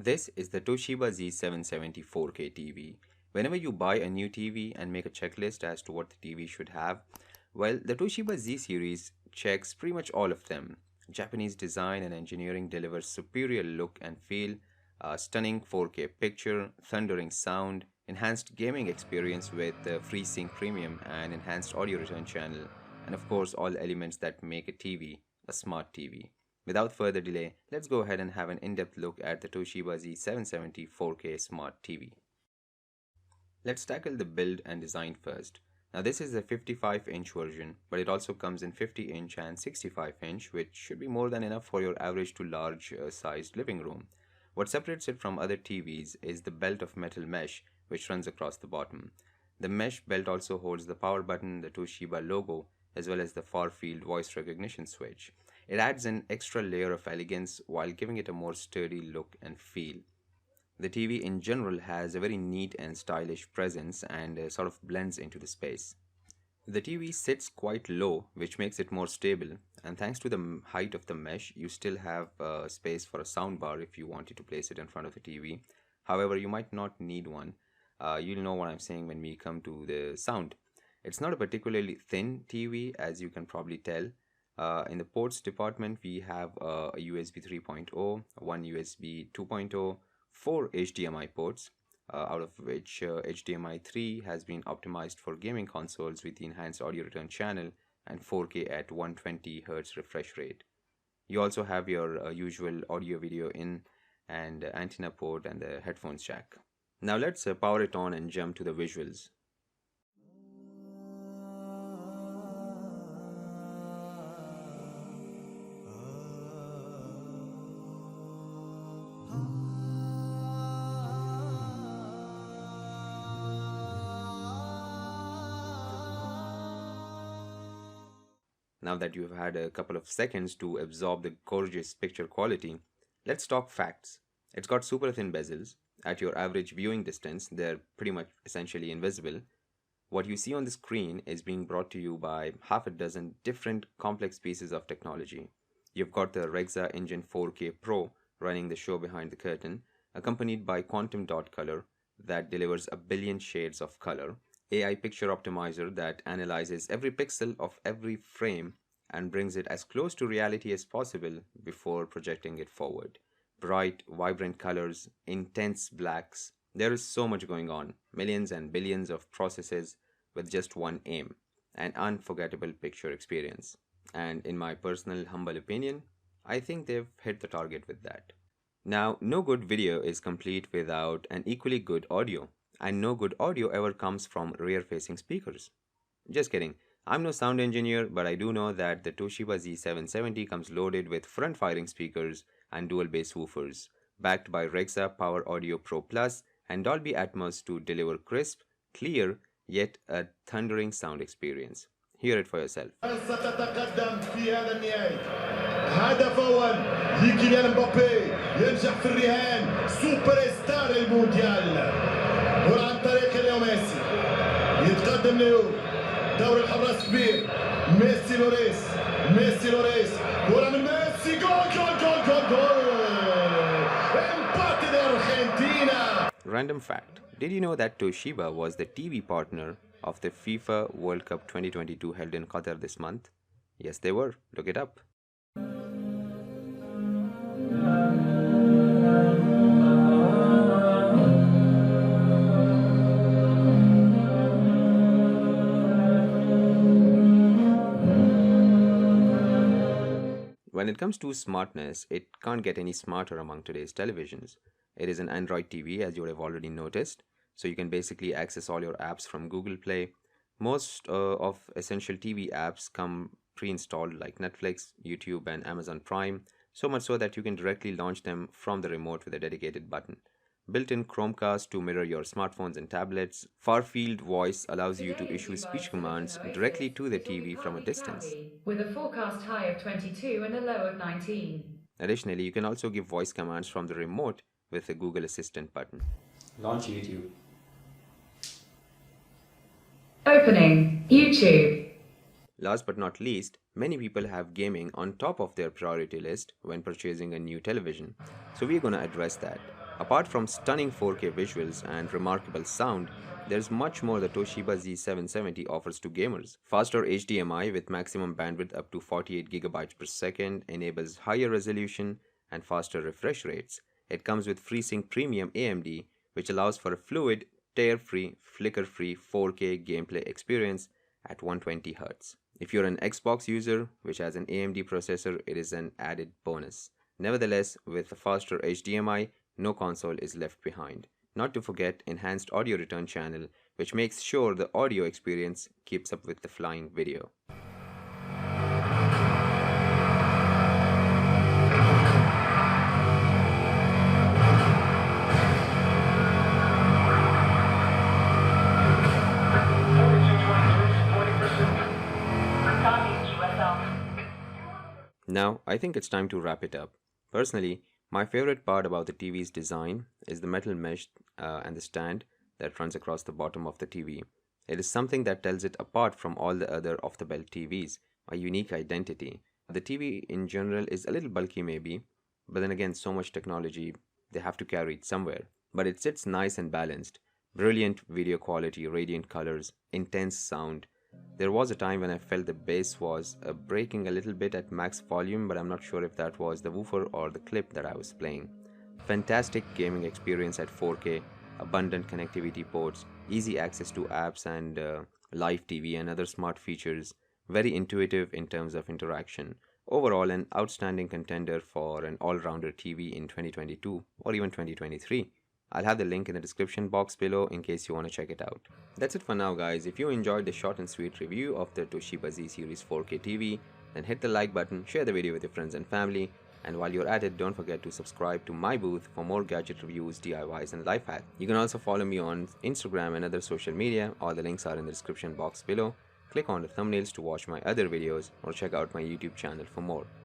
This is the Toshiba Z770 4K TV. Whenever you buy a new TV and make a checklist as to what the TV should have, well, the Toshiba Z series checks pretty much all of them. Japanese design and engineering delivers superior look and feel, a stunning 4K picture, thundering sound, enhanced gaming experience with FreeSync Premium and enhanced audio return channel, and of course all elements that make a TV a smart TV. Without further delay, let's go ahead and have an in-depth look at the Toshiba Z770 4K Smart TV. Let's tackle the build and design first. Now this is a 55-inch version, but it also comes in 50-inch and 65-inch, which should be more than enough for your average to large sized living room. What separates it from other TVs is the belt of metal mesh which runs across the bottom. The mesh belt also holds the power button, the Toshiba logo, as well as the far-field voice recognition switch. It adds an extra layer of elegance while giving it a more sturdy look and feel. The TV in general has a very neat and stylish presence and sort of blends into the space. The TV sits quite low, which makes it more stable, and thanks to the height of the mesh, you still have space for a soundbar if you wanted to place it in front of the TV. However, you might not need one. You'll know what I'm saying when we come to the sound. It's not a particularly thin TV, as you can probably tell. In the ports department, we have a USB 3.0, one USB 2.0, four HDMI ports, out of which HDMI 3 has been optimized for gaming consoles with the enhanced audio return channel and 4K at 120Hz refresh rate. You also have your usual audio video in and antenna port and the headphones jack. Now let's power it on and jump to the visuals. Now that you've had a couple of seconds to absorb the gorgeous picture quality, let's talk facts. It's got super thin bezels. At your average viewing distance, they're pretty much essentially invisible. What you see on the screen is being brought to you by half a dozen different complex pieces of technology. You've got the Rexa Engine 4K Pro running the show behind the curtain, accompanied by Quantum Dot Color that delivers a billion shades of color, AI picture optimizer that analyzes every pixel of every frame and brings it as close to reality as possible before projecting it forward. Bright, vibrant colors, intense blacks. There is so much going on. Millions and billions of processes with just one aim. An unforgettable picture experience. And in my personal humble opinion, I think they've hit the target with that. Now, no good video is complete without an equally good audio. And no good audio ever comes from rear-facing speakers. Just kidding. I'm no sound engineer, but I do know that the Toshiba Z770 comes loaded with front-firing speakers and dual-bass woofers, backed by Rexa Power Audio Pro Plus and Dolby Atmos to deliver crisp, clear, yet a thundering sound experience. Hear it for yourself. ستتقدم في هذا النهائي هدف أول لكيليان مبابي ينجح في الرهان سوبر ستار المونديال وعن طريق ليو ميسي يتقدم اليوم دوري الحراس كبير ميسي لوريس كرة من ميسي جول امباتي الأرجنتينا. Random fact. Did you know that Toshiba was the TV partner of the FIFA World Cup 2022 held in Qatar this month? Yes, they were. Look it up. When it comes to smartness, it can't get any smarter among today's televisions. It is an Android TV, as you would have already noticed, so you can basically access all your apps from Google Play. Most of essential TV apps come pre-installed like Netflix, YouTube and Amazon Prime, so much so that you can directly launch them from the remote with a dedicated button. Built-in Chromecast to mirror your smartphones and tablets, far-field voice allows you to issue speech commands directly to the TV from a distance. With a forecast high of 22 and a low of 19. Additionally, you can also give voice commands from the remote with the Google Assistant button. Launch YouTube. Opening YouTube. Last but not least, many people have gaming on top of their priority list when purchasing a new television, so we're gonna address that. Apart from stunning 4K visuals and remarkable sound, there's much more the Toshiba Z770 offers to gamers. Faster HDMI with maximum bandwidth up to 48 gigabytes per second enables higher resolution and faster refresh rates. It comes with FreeSync Premium AMD, which allows for a fluid, tear-free, flicker-free 4K gameplay experience at 120Hz. If you're an Xbox user, which has an AMD processor, it is an added bonus. Nevertheless, with a faster HDMI, no console is left behind. Not to forget enhanced audio return channel, which makes sure the audio experience keeps up with the flying video. Now, I think it's time to wrap it up. Personally, my favorite part about the TV's design is the metal mesh and the stand that runs across the bottom of the TV. It is something that tells it apart from all the other off-the-belt TVs, a unique identity. The TV in general is a little bulky maybe, but then again, so much technology, they have to carry it somewhere. But it sits nice and balanced. Brilliant video quality, radiant colors, intense sound. There was a time when I felt the bass was breaking a little bit at max volume, but I'm not sure if that was the woofer or the clip that I was playing. Fantastic gaming experience at 4K, abundant connectivity ports, easy access to apps and live TV and other smart features, very intuitive in terms of interaction. Overall, an outstanding contender for an all-rounder TV in 2022 or even 2023. I'll have the link in the description box below in case you want to check it out. That's it for now, guys. If you enjoyed the short and sweet review of the Toshiba Z Series 4K TV, then hit the like button, share the video with your friends and family, and while you're at it, don't forget to subscribe to MiiBooth for more gadget reviews, DIYs, and life hacks. You can also follow me on Instagram and other social media. All the links are in the description box below. Click on the thumbnails to watch my other videos or check out my YouTube channel for more.